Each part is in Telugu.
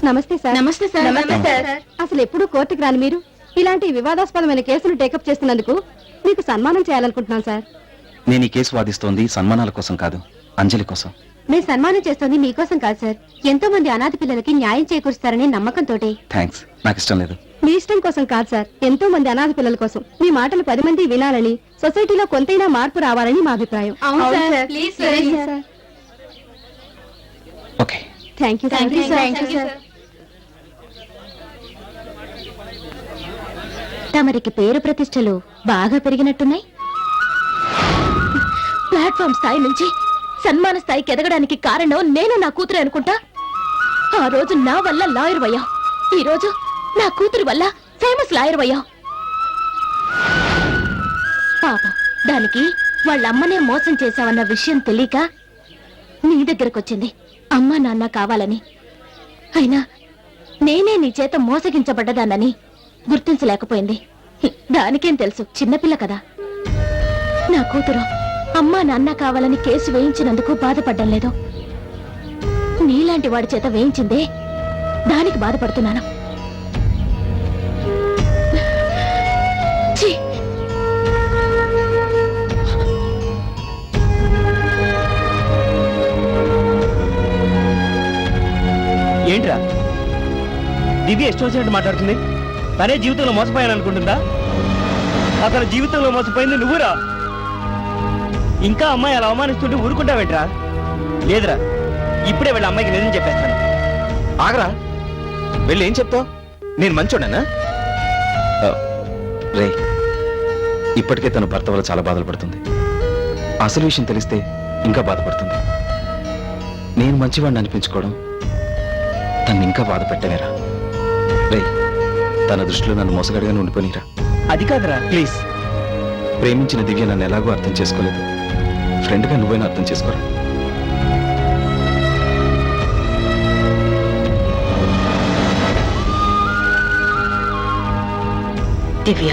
నమస్తే సార్. నమస్తే సార్. నమస్తే సార్. అసలు ఎప్పుడు కోర్టుకు రాని మీరు ఇలాంటి వివాదాస్పదమైన కేసులు టేకప్ చేస్తున్నందుకు మీకు సన్మానం చేయాలనుకుంటున్నాను సార్. నేను ఈ కేసు వాదిస్తోంది సన్మానాల కోసం కాదు, అంజలి కోసం. మేము సన్మానం చేస్తోంది మీకోసం కాదు సార్, ఎంతో మంది అనాథ పిల్లలకి న్యాయం చేకూరుస్తారనే నమ్మకంతో. థ్యాంక్స్, నాకు ఇష్టం లేదు. మీ ఇష్టం కోసం కాదు సార్, ఎంతో మంది అనాథ పిల్లల కోసం. మీ మాటలు 10 మంది వినాలని, సొసైటీలో కొంతైనా మార్పు రావాలని మా అభిప్రాయం. Okay, thank you sir. తమరికి పేరు ప్రతిష్టలు బాగా పెరిగినట్టున్నాయి. ప్లాట్ఫామ్ స్థాయి నుంచి సన్మాన స్థాయికి ఎదగడానికి కారణం నేను నా కూతురు అనుకుంటా. ఆ రోజు నా వల్ల లాయర్ అయ్యా, ఈ రోజు నా కూతురు వల్ల ఫేమస్ లాయర్ అయ్యా. పాపం దానికి వాళ్ళ అమ్మనే మోసం చేశావన్న విషయం తెలియక నీ దగ్గరకు వచ్చింది అమ్మా నాన్న కావాలని. అయినా నేనే నీ చేత మోసగించబడ్డదానని గుర్తించలేకపోయింది. దానికేం తెలుసు, చిన్నపిల్ల కదా. నా కూతురు అమ్మా నాన్న కావాలని కేసు వేయించినందుకు బాధపడ్డం లేదు, నీలాంటి వాడి చేత వేయించిందే దానికి బాధపడుతున్నాను. ఛీ! ఏంట్రా దివ్య ఇష్టం వచ్చినట్టు మాట్లాడుతుంది? తనే జీవితంలో మోసపోయాను అనుకుంటుందా? అతని జీవితంలో మోసపోయింది నువ్వురా. ఇంకా అమ్మాయి అలా అవమానిస్తుంటే ఊరుకుంటావేంట్రా? లేదురా, ఇప్పుడే వెళ్ళి అమ్మాయికి నిజం చెప్పేస్తాను. ఆగరా, వెళ్ళి ఏం చెప్తావు? నేను మంచోడనా? రే, ఇప్పటికే తన భర్త వల్ల చాలా బాధలు పడుతుంది. అసలు విషయం తెలిస్తే ఇంకా బాధపడుతుంది. నేను మంచివాడిని అనిపించుకోవడం తను ఇంకా బాధ పెట్టవేరా. రే, తన దృష్టిలో నన్ను మోసగాడిగానే ఉండిపోయిరా. అది కాదురా. ప్లీజ్, ప్రేమించిన దివ్య నన్ను ఎలాగో అర్థం చేసుకోలేదు. ఫ్రెండ్గా నువ్వైనా అర్థం చేసుకోరా. దివ్య,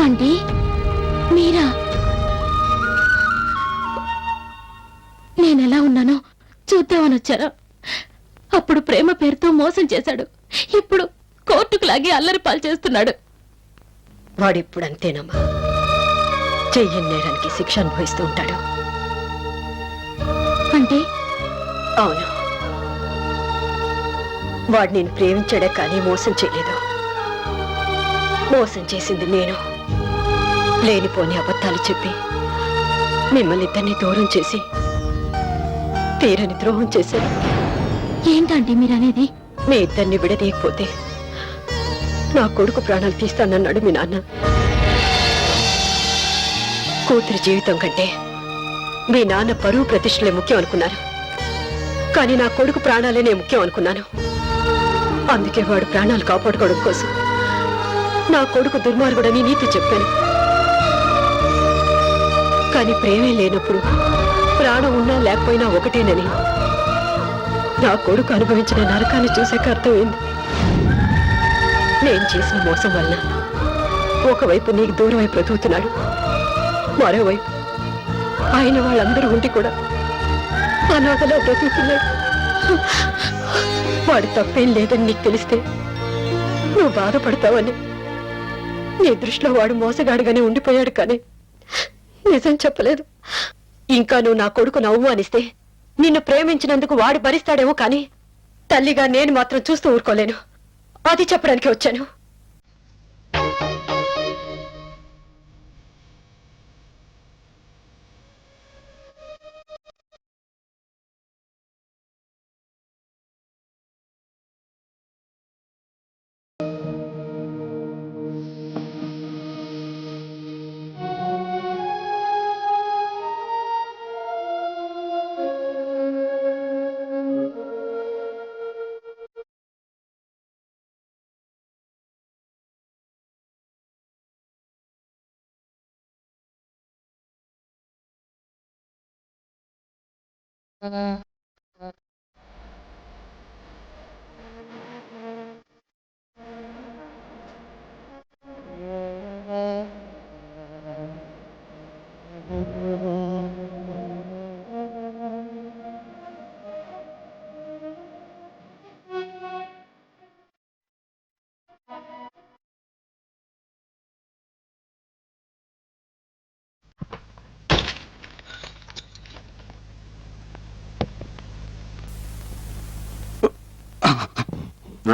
ఆంటీ మీరా? నేనెలా ఉన్నానో చూద్దామని వచ్చారా? అప్పుడు ప్రేమ పేరుతో మోసం చేశాడు, ఇప్పుడు కోర్టుకు లాగి అల్లరి పాలు చేస్తున్నాడు. వాడిప్పుడు అంతేనమ్మా, చెయ్యని నేరానికి శిక్ష అనుభవిస్తూ ఉంటాడు. అంటే? అవును, వాడు నేను ప్రేమించాడే కానీ మోసం చేయలేదు. మోసం చేసింది నేను. లేనిపోని అబద్ధాలు చెప్పి మిమ్మల్ని ఇద్దరిని దూరం చేసి తీరని ద్రోహం చేశాను. ఏంటంటే మీరనేది? మీ ఇద్దరిని విడదీయకపోతే నా కొడుకు ప్రాణాలు తీస్తానన్నాడు మీ నాన్న. కూతురి జీవితం కంటే మీ నాన్న పరువు ప్రతిష్టలే ముఖ్యం అనుకున్నారు, కానీ నా కొడుకు ప్రాణాలేనే ముఖ్యం అనుకున్నాను. అందుకే వాడు ప్రాణాలు కాపాడుకోవడం కోసం నా కొడుకు దుర్మార్గుడని నీతో చెప్పాను. కానీ ప్రేమే లేనప్పుడు ప్రాణం ఉన్నా లేకపోయినా ఒకటేనని నా కొడుకు అనుభవించిన నరకాన్ని చూసాక అర్థమైంది. నేను చేసిన మోసం వల్ల ఒకవైపు నీకు దూరం అయి బ్రతుకుతున్నాడు, మరోవైపు ఆయన వాళ్ళందరూ ఉండి కూడా అనాథలో బ్రతుకుతున్నాడు. వాడు తప్పేం లేదని నీకు తెలిస్తే నువ్వు బాధపడతావని నీ దృష్టిలో వాడు మోసగాడుగానే ఉండిపోయాడు, కానీ నిజం చెప్పలేదు. ఇంకా నువ్వు నా కొడుకును అవమానిస్తే నిన్ను ప్రేమించినందుకు వాడు భరిస్తాడేమో, కానీ తల్లిగా నేను మాత్రం చూస్తూ ఊరుకోలేను. అది చెప్పడానికి వచ్చాను.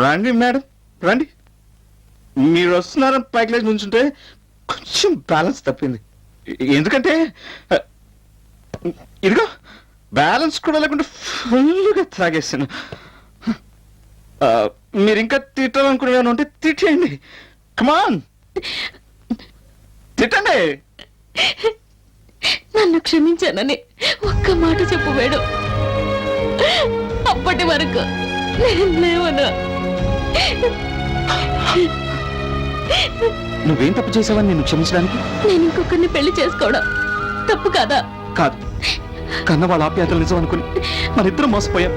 రండి మేడం రండి. మీరు వస్తున్నారని పైకి లేచి నుంచుంటే కొంచెం బ్యాలెన్స్ తప్పింది. ఎందుకంటే ఇదిగో బ్యాలెన్స్ కూడా లేకుండా ఫుల్గా తాగేసాను. మీరు ఇంకా తిట్టాలనుకునేవాను ఉంటే తిట్టేయండి. కమాన్ తిట్టండి. నన్ను క్షమించానని ఒక్క మాట చెప్పు వేడు. అప్పటి వరకు నేను లేవను. నువ్వేం తప్పు చేసావని నేను క్షమించడానికి? నేను ఇంకొకరిని పెళ్లి చేసుకోవడం తప్పు కాదా? కాదు, కన్న వాళ్ళ ఆప్యాయతలు నిజం అనుకుని మనిద్దరం మోసపోయాం.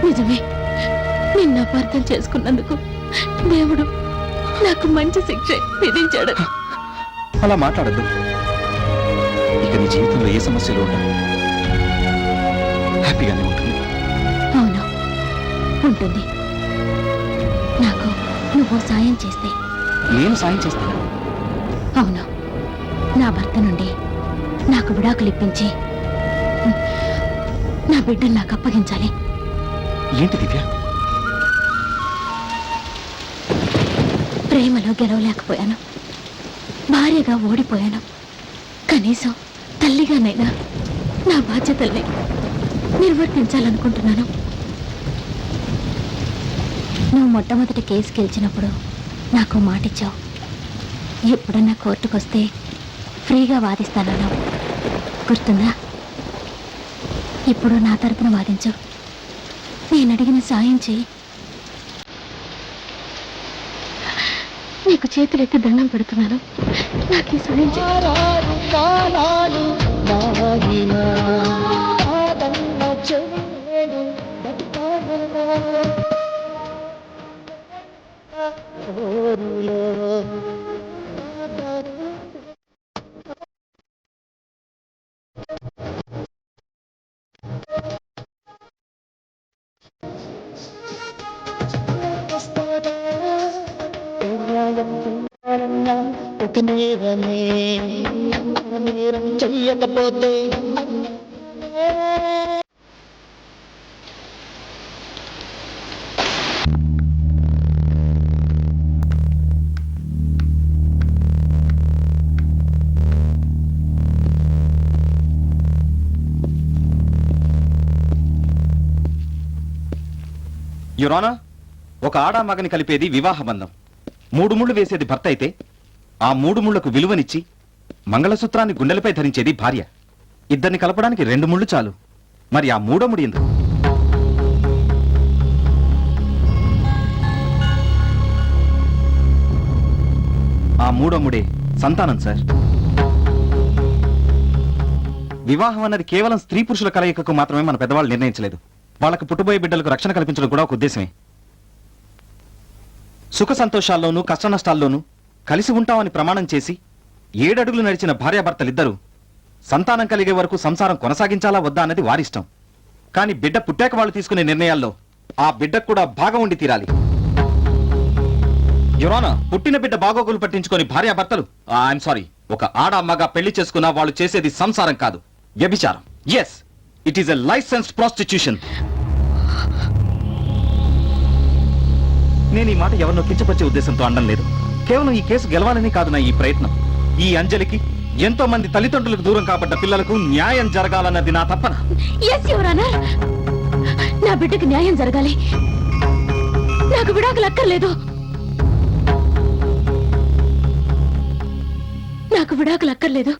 నిజమే. నిన్ను అపార్థం చేసుకున్నందుకు దేవుడు నాకు మంచి శిక్ష విధించాడు. అలా మాట్లాడద్దు. ఇక నీ జీవితంలో ఏ సమస్యలు ఉండవు. హ్యాపీగానే ఉంటుంది. అవును, ఉంటుంది. నాకు నువ్వు సాయం చేస్తే. నేను సాయం చేస్తాను. అవును, నా భర్త నుండి నాకు విడాకులు ఇప్పించి నా బిడ్డను నాకు అప్పగించాలి. ఏంటి దివ్య? ప్రేమలో గెలవలేకపోయాను, భార్యగా ఓడిపోయాను. కనీసం తల్లిగానైనా నా బాధ్యతల్ని నిర్వర్తించాలనుకుంటున్నాను. నువ్వు మొట్టమొదటి కేసు గెలిచినప్పుడు నాకు మాటిచ్చావు. ఎప్పుడన్నా కోర్టుకొస్తే ఫ్రీగా వాదిస్తానన్నావు, గుర్తుందా? ఇప్పుడు నా తరపున వాదించు. నేను అడిగిన సాయం చేయి. నీకు చేతులెత్తి దండం పెడుతున్నాను. నాకు ఈ సాయం చేయి. చెయ్యకపోతే యురానా, ఒక ఆడా మగని కలిపేది వివాహ బంధం. 3 ముళ్ళు వేసేది భర్త అయితే ఆ 3 ముళ్లకు విలువనిచ్చి మంగళసూత్రాన్ని గుండెలపై ధరించేది భార్య. ఇద్దరిని కలపడానికి 2 ముళ్ళు చాలు. మరి ఆ 3వ ముడి ఎందుకు? ఆ 3వ ముడే సంతానం సార్. వివాహం అన్నది కేవలం స్త్రీ పురుషుల కలయికకు మాత్రమే మన పెద్దవాళ్ళు నిర్ణయించలేదు. వాళ్ళకు పుట్టబోయే బిడ్డలకు రక్షణ కల్పించడం కూడా ఒక ఉద్దేశమే. సుఖ సంతోషాల్లోనూ కష్ట నష్టాల్లోనూ కలిసి ఉంటామని ప్రమాణం చేసి 7 అడుగులు నడిచిన భార్యాభర్తలిద్దరూ సంతానం కలిగే వరకు సంసారం కొనసాగించాలా వద్దా అన్నది వారిష్టం. కానీ బిడ్డ పుట్టాక వాళ్ళు తీసుకునే నిర్ణయాల్లో ఆ బిడ్డకు కూడా భాగం ఉండి తీరాలి. యురానా, పుట్టిన బిడ్డ బాగోగులు పట్టించుకొని భార్యాభర్తలు ఐఎమ్ సారీ ఒక ఆడ అమ్మగా పెళ్లి చేసుకున్నా వాళ్ళు చేసేది సంసారం కాదు, వ్యభిచారం. Yes, it is a licensed prostitution. నేను ఈ మాట ఎవరినో కించపరిచే ఉద్దేశంతో అనడం లేదు. కేవలం ఈ కేసు గెలవాలని కాదు నా ఈ ప్రయత్నం. ఈ అంజలికి, ఎంతో మంది తల్లిదండ్రులకు దూరం కాబట్ట పిల్లలకు న్యాయం జరగాలన్నది నా తపన. ఎస్ యువర్ ఆనర్, నా బిడ్డకి న్యాయం జరగాలి. నాకు విడాకులు అక్కర్లేదు. నాకు విడాకులు అక్కర్లేదు.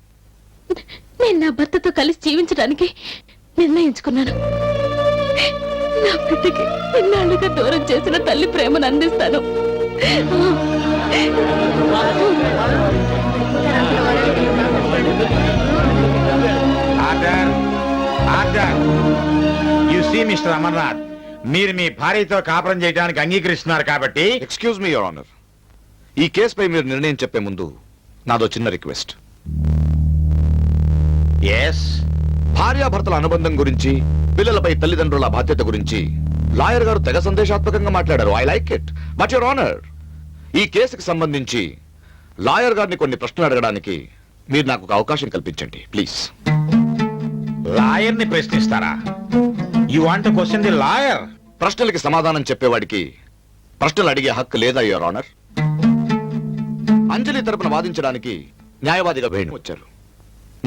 నేను నా భర్తతో కలిసి జీవించడానికి నిర్ణయించుకున్నాను. నా బిడ్డకి ఇన్నాళ్ళుగా దూరం చేసిన తల్లి ప్రేమను అందిస్తాను. మిస్టర్ అమర్నాథ్, మీరు మీ భార్యతో కాపురం చేయడానికి అంగీకరిస్తున్నారు కాబట్టి. ఎక్స్క్యూజ్ మీ యువర్ ఆనర్, ఈ కేసుపై మీరు నిర్ణయం చెప్పే ముందు నాదో చిన్న రిక్వెస్ట్. ఎస్, భార్యాభర్తల అనుబంధం గురించి, పిల్లలపై తల్లిదండ్రుల బాధ్యత గురించి లాయర్ గారు తెగ సందేశాత్మకంగా మాట్లాడారు. I like it. But your honour, ఈ కేసుకి సంబంధించి లాయర్ గారిని కొన్ని ప్రశ్నలు అడగడానికి మీరు నాకు ఒక అవకాశం కల్పించండి ప్లీజ్. లాయర్ ని ప్రశ్నిస్తారా? You want to question the lawyer? ప్రశ్నలకి సమాధానం చెప్పేవాడికి ప్రశ్నలు అడిగే హక్కు లేదా యువర్ ఆనర్? అంజలి తరపున వాదించడానికి న్యాయవాదిగా వేణు వచ్చారు.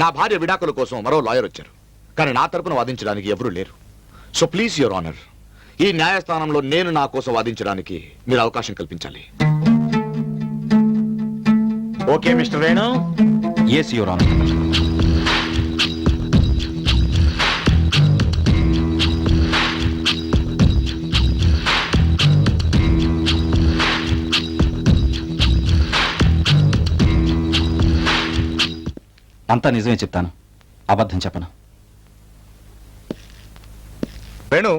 నా భార్య విడాకుల కోసం మరో లాయర్ వచ్చారు. కానీ నా తరపున వాదించడానికి ఎవరూ లేరు. సో ప్లీజ్ యువర్ ఆనర్, ఈ న్యాయస్థానంలో నేను నా కోసం వాదించడానికి మీరు అవకాశం కల్పించాలి. Okay mister Venu, yes your honour. అంతా నిజమే చెప్తాను, అబద్ధం చెప్పను. వేణు,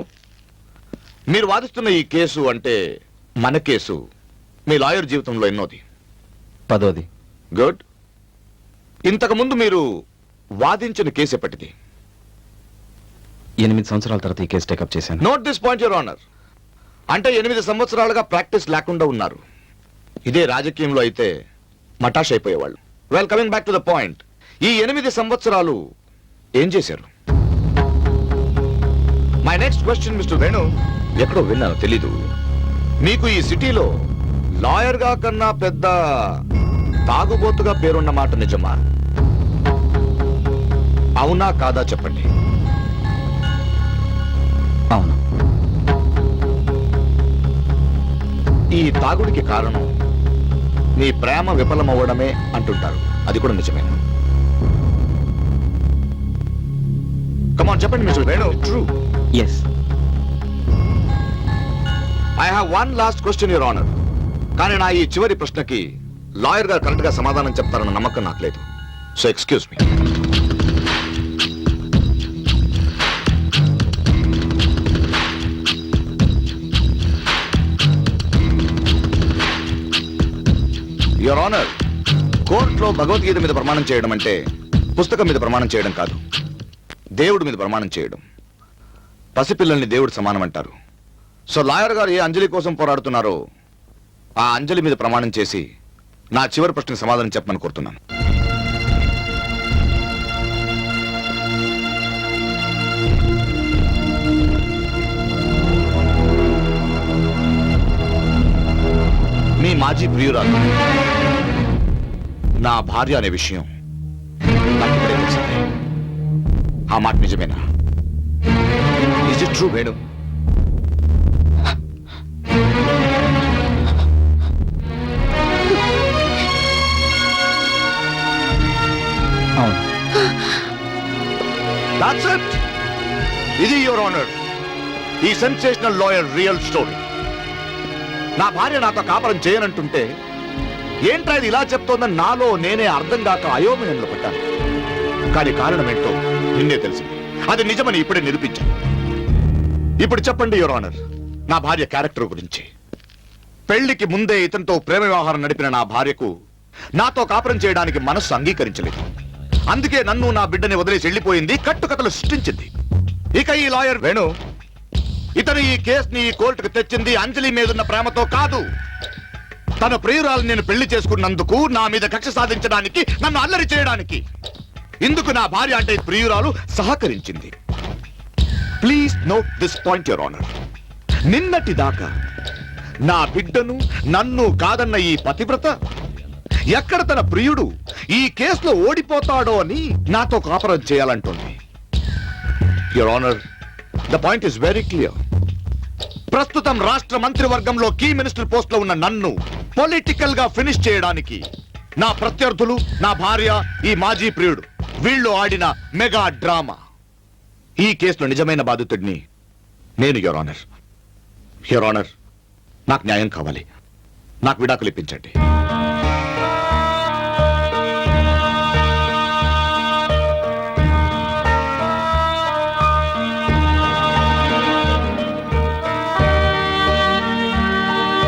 మీరు వాదిస్తున్న ఈ కేసు అంటే మన కేసు మీ లాయర్ జీవితంలో ఎన్నోది? 10వ. గుడ్. ఇంతకు ముందు మీరు వాదించిన కేసు ఎప్పటిది? 8 సంవత్సరాల తర్వాత ఈ కేసు టేకప్ చేశాను. Note this point your honour. అంటే 8 సంవత్సరాలుగా ప్రాక్టీస్ లేకుండా ఉన్నారు. ఇదే రాజకీయంలో అయితే మటాష్ అయిపోయేవాళ్ళు. Well, coming back to the point, ఈ 8 సంవత్సరాలు ఏం చేశారు? My next question mister Venu, ఎక్కడో విన్నాను తెలీదు, మీకు ఈ సిటీలో లాయర్ గా కన్నా పెద్ద తాగుబోతుగా పేరున్న మాట నిజమా? అవునా కాదా చెప్పండి. అవును. ఈ తాగుడికి కారణం నీ ప్రేమ విఫలమవ్వడమే అంటుంటారు, అది కూడా నిజమేనా? కమాన్ చెప్పండి mister Venu. True. Yes. I have one last question your honour. కానీ నా ఈ చివరి ప్రశ్నకి లాయర్ గారు కరెక్ట్ గా సమాధానం చెప్తారన్న నమ్మకం నాకు లేదు. So excuse me. Your honour, కోర్టులో భగవద్గీత మీద ప్రమాణం చేయడం అంటే పుస్తకం మీద ప్రమాణం చేయడం కాదు, దేవుడి మీద ప్రమాణం చేయడం. పసిపిల్లల్ని దేవుడు సమానం అంటారు. సో లాయర్ గారు ఏ అంజలి కోసం పోరాడుతున్నారో ఆ అంజలి మీద ప్రమాణం చేసి నా చివరి ప్రశ్నకు సమాధానం చెప్పమని కోరుతున్నాను. మీ మాజీ ప్రియురాలు నా భార్య అనే విషయం నాకు ఇప్పుడే తెలిసింది. ఆ మాట నిజమేనా? Is it true Venu? అవును. That's it. ఇది యువర్ ఆనర్ ఈ సెన్సేషనల్ లాయర్ రియల్ స్టోరీ. నా భార్య నాతో కాపురం చేయనంటుంటే ఏంట్రా ఇది ఇలా చెప్తోందని నాలో నేనే అర్థం కాక అయోమయంలో పడ్డాను. కానీ కారణం ఏంటో నిన్నే తెలిసింది. అది నిజమని ఇప్పుడే నిరూపించాను. ఇప్పుడు చెప్పండి యువర్ ఆనర్, నా భార్య క్యారెక్టర్ గురించి. పెళ్లికి ముందే ఇతనితో ప్రేమ వ్యవహారం నడిపిన నా భార్యకు నాతో కాపురం చేయడానికి మనస్సు అంగీకరించలేదు. అందుకే నన్ను నా బిడ్డని వదిలేసి వెళ్ళిపోయింది, కట్టుకథలు సృష్టించింది. ఇక ఈ లాయర్ వేణు ఇతను ఈ కేసుని ఈ కోర్టుకు తెచ్చింది అంజలి మీదున్న ప్రేమతో కాదు. తన ప్రియురాలు నేను పెళ్లి చేసుకున్నందుకు నా మీద కక్ష సాధించడానికి, నన్ను అల్లరి చేయడానికి. ఇందుకు నా భార్య అంటే ప్రియురాలు సహకరించింది. Please note this point your honour. నిన్నటి దాకా నా బిడ్డను నన్ను కాదన్న ఈ పతివ్రత ఎక్కడ తన ప్రియుడు ఈ కేసులో ఓడిపోతాడో అని నాతో కాపురం చేయాలంటుంది. Your honour, the point is very clear. ప్రస్తుతం రాష్ట్ర మంత్రివర్గంలో కీ మినిస్టర్ పోస్ట్ లో ఉన్న నన్ను పొలిటికల్ గా ఫినిష్ చేయడానికి నా ప్రత్యర్థులు, నా భార్య, ఈ మాజీ ప్రియుడు వీళ్ళు ఆడిన మెగా డ్రామా. ఈ కేసులో నిజమైన బాధితుడిని నేను యువర్ ఆనర్. యువర్ ఆనర్, నాకు న్యాయం కావాలి. నాకు విడాకులు ఇప్పించండి.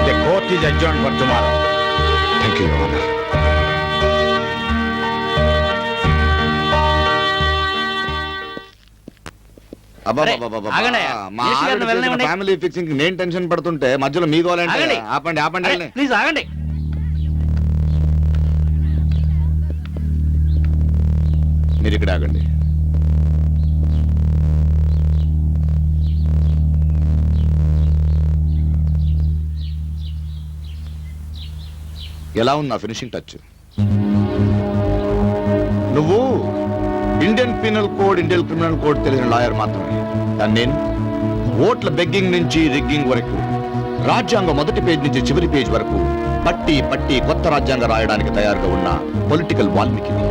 The court is adjourned for tomorrow. Thank you your honour. ఆగండి. మినిస్టర్ గారిని వెళ్ళనివ్వండి. ఫ్యామిలీ ఫిక్సింగ్ నేను టెన్షన్ పడుతుంటే మధ్యలో మీ గోలంటే ఆగండి. ఆపండి ఆపండి వెళ్ళండి. ప్లీజ్ ఆగండి. మీరు ఇక్కడ ఆగండి. ఎలా ఉన్నా ఫినిషింగ్ టచ్? నువ్వు Indian penal code, Indian criminal code తెలిసిన లాయర్ మాత్రమే. కానీ నేను ఓట్ల బెగ్గింగ్ నుంచి రిగ్గింగ్ వరకు, రాజ్యాంగం మొదటి పేజ్ నుంచి చివరి పేజ్ వరకు పట్టి పట్టి కొత్త రాజ్యాంగం రాయడానికి తయారుగా ఉన్న పొలిటికల్ వాల్మీకిని.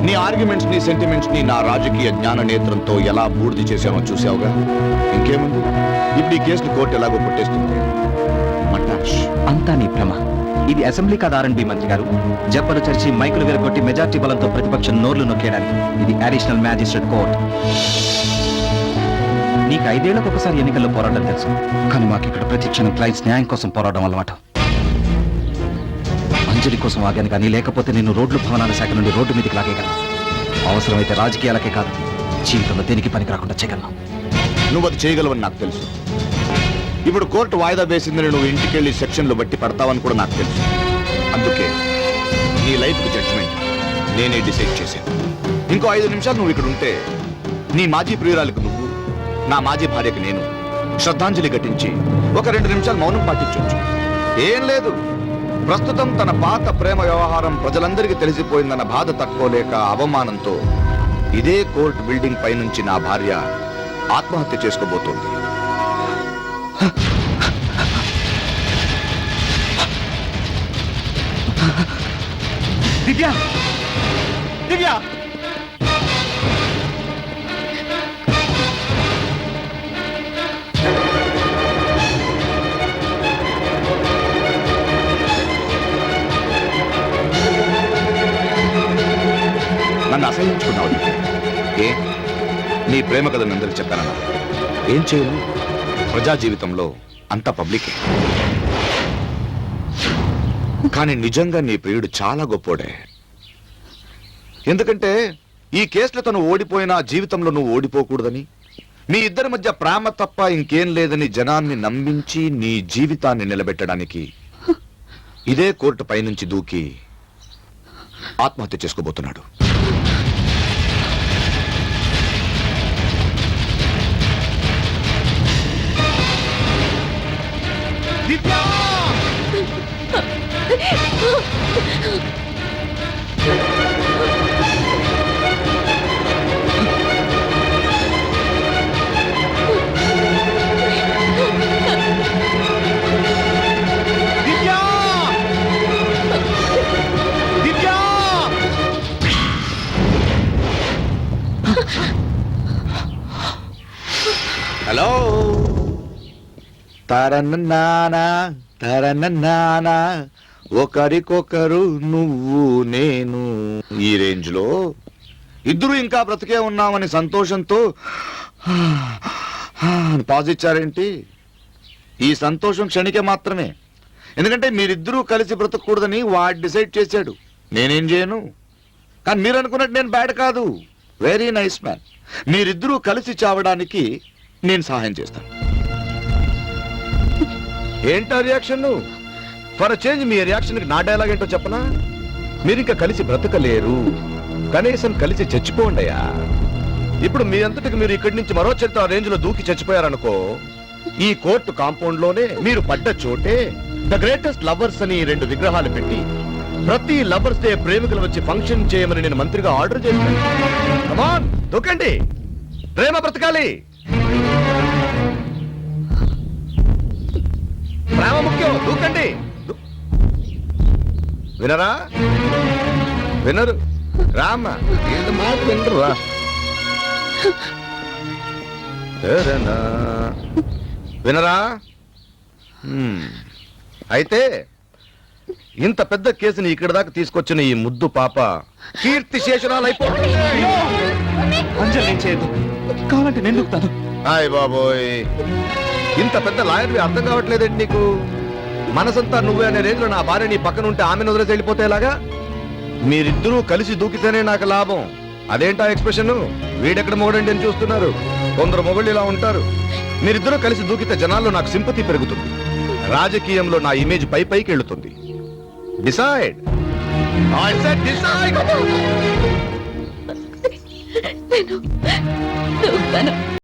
నీ ఆర్గ్యుమెంట్స్ ని, సెంటిమెంట్స్ ని నా రాజకీయ జ్ఞాన నేత్రంతో ఎలా బూర్ది చేశామో చూసావుగా. ఇంకేముంది, ఇప్పుడు ఈ కేసులు కోర్టు ఎలాగో కొట్టేస్తుంది. మటాష్. అంతా నీ భ్రమ. ఇది అసెంబ్లీ కాదు ఆర్ఎండ్బి మంత్రి గారు. జబ్బలు చరిచి మైకులు విరగొట్టి మెజార్టీ బలంతో ప్రతిపక్షం నోర్లు నొక్కేయడానికి. ఇది అడిషనల్ మ్యాజిస్ట్రేట్ కోర్ట్. నీకు 5 ఏళ్లకు ఒకసారి ఎన్నికల్లో పోరాటం తెలుసు, కానీ మాకు ఇక్కడ ప్రతి క్షణం క్లయింట్స్ న్యాయం కోసం పోరాటం అలవాటు. అంజలి కోసం ఆగాను, కానీ లేకపోతే నేను రోడ్లు భవనాల శాఖ నుండి రోడ్డు మీదకి లాగేయగలను. అవసరమైతే రాజకీయాలకే కాదు, జీవితంలో దేనికి పనికి రాకుండా చేయగలను. నువ్వు అది చేయగలవని నాకు తెలుసు. ఇప్పుడు కోర్టు వాయిదా వేసిందని నువ్వు ఇంటికెళ్ళి సెక్షన్లు బట్టి పడతావని కూడా నాకు తెలుసు. అందుకే నీ లైఫ్ జడ్జ్మెంట్ నేనే డిసైడ్ చేశాను. ఇంకో 5 నిమిషాలు నువ్వు ఇక్కడ ఉంటే నీ మాజీ ప్రియురాలకు నువ్వు, నా మాజీ భార్యకు నేను శ్రద్ధాంజలి ఘటించి ఒక 2 నిమిషాలు మౌనం పాటించవచ్చు. ఏం లేదు, ప్రస్తుతం తన పాత ప్రేమ వ్యవహారం ప్రజలందరికీ తెలిసిపోయిందన్న బాధ తట్టుకోలేక అవమానంతో ఇదే కోర్టు బిల్డింగ్ పైనుంచి నా భార్య ఆత్మహత్య చేసుకోబోతోంది. దివ్య, దివ్య, నన్ను అసహించుకున్నావు. ఏ నీ ప్రేమ కథను అందరికి చెప్పానన్నా? ఏం చేయను, ప్రజా జీవితంలో అంత పబ్లికే. కానీ నిజంగా నీ ప్రియుడు చాలా గొప్పోడే. ఎందుకంటే ఈ కేసులో తను ఓడిపోయినా జీవితంలో నువ్వు ఓడిపోకూడదని, మీ ఇద్దరి మధ్య ప్రేమ తప్ప ఇంకేం లేదని జనాన్ని నమ్మించి నీ జీవితాన్ని నిలబెట్టడానికి ఇదే కోర్టు పైనుంచి దూకి ఆత్మహత్య చేసుకోబోతున్నాడు. హలో, తరన్నానా తరన్నానా, ఒకరికొకరు నువ్వు నేను. ఈ రేంజ్ లో ఇద్దరు ఇంకా బ్రతికే ఉన్నామని సంతోషంతో పాజ్ ఇచ్చారేంటి? ఈ సంతోషం క్షణికే మాత్రమే. ఎందుకంటే మీరిద్దరూ కలిసి బ్రతకూడదని వాడు డిసైడ్ చేశాడు. నేనేం చేయను. కానీ మీరు అనుకున్నట్టు నేను బ్యాడ్ కాదు, వెరీ నైస్ మ్యాన్. మీరిద్దరూ కలిసి చావడానికి నేను సహాయం చేస్తాను. ఏంటా reaction? For change me reaction నా డైలాగ్ ఏంటో చెప్పనా? మీరు ఇంకా కలిసి బ్రతకలేరు, కనీసం కలిసి చచ్చిపోండియా. ఇప్పుడు మీ అంతటికి మీరు ఇక్కడి నుంచి మరో చరిత్ర రేంజ్ లో దూకి చచ్చిపోయారనుకో, ఈ కోర్టు కాంపౌండ్ లోనే మీరు పడ్డ చోటే ద గ్రేటెస్ట్ లవర్స్ అని 2 విగ్రహాలు పెట్టి ప్రతి లవర్స్ డే ప్రేమికులు వచ్చి ఫంక్షన్ చేయమని నేను మంత్రిగా ఆర్డర్ చేశాను. కమాన్, దూకండి, ప్రేమ బ్రతకాలి. ప్రేమ ముఖ్యం, దూకండి. వినరా? వినరు రామ్మ, ఏది మాట వినరు రా. వినరా? అయితే ఇంత పెద్ద కేసుని ఇక్కడ దాకా తీసుకొచ్చిన ఈ ముద్దు పాప కీర్తి శేషరాలు అయిపోతుంది. అంజలి నేను చేయదు, కావాలంటే నేను దూకుతాను. హాయ్ బాబోయ్, ఇంత పెద్ద లాయర్వి అర్థం కావట్లేదండి నీకు? మనసంతా నువ్వే అనే రేంజ్ లో నా భార్య నీ పక్కన ఉంటే ఆమెను వదిలేసి వెళ్ళిపోతేలాగా? మీరిద్దరూ కలిసి దూకితేనే నాకు లాభం. అదేంటా ఎక్స్ప్రెషన్? వీడెక్కడ మొగడండి అని చూస్తున్నారు. కొందరు మొగుళ్ళు ఇలా ఉంటారు. మీరిద్దరూ కలిసి దూకితే జనాల్లో నాకు సింపతి పెరుగుతుంది, రాజకీయంలో నా ఇమేజ్ పైకి వెళ్తుంది. డిసైడ్. I said decide.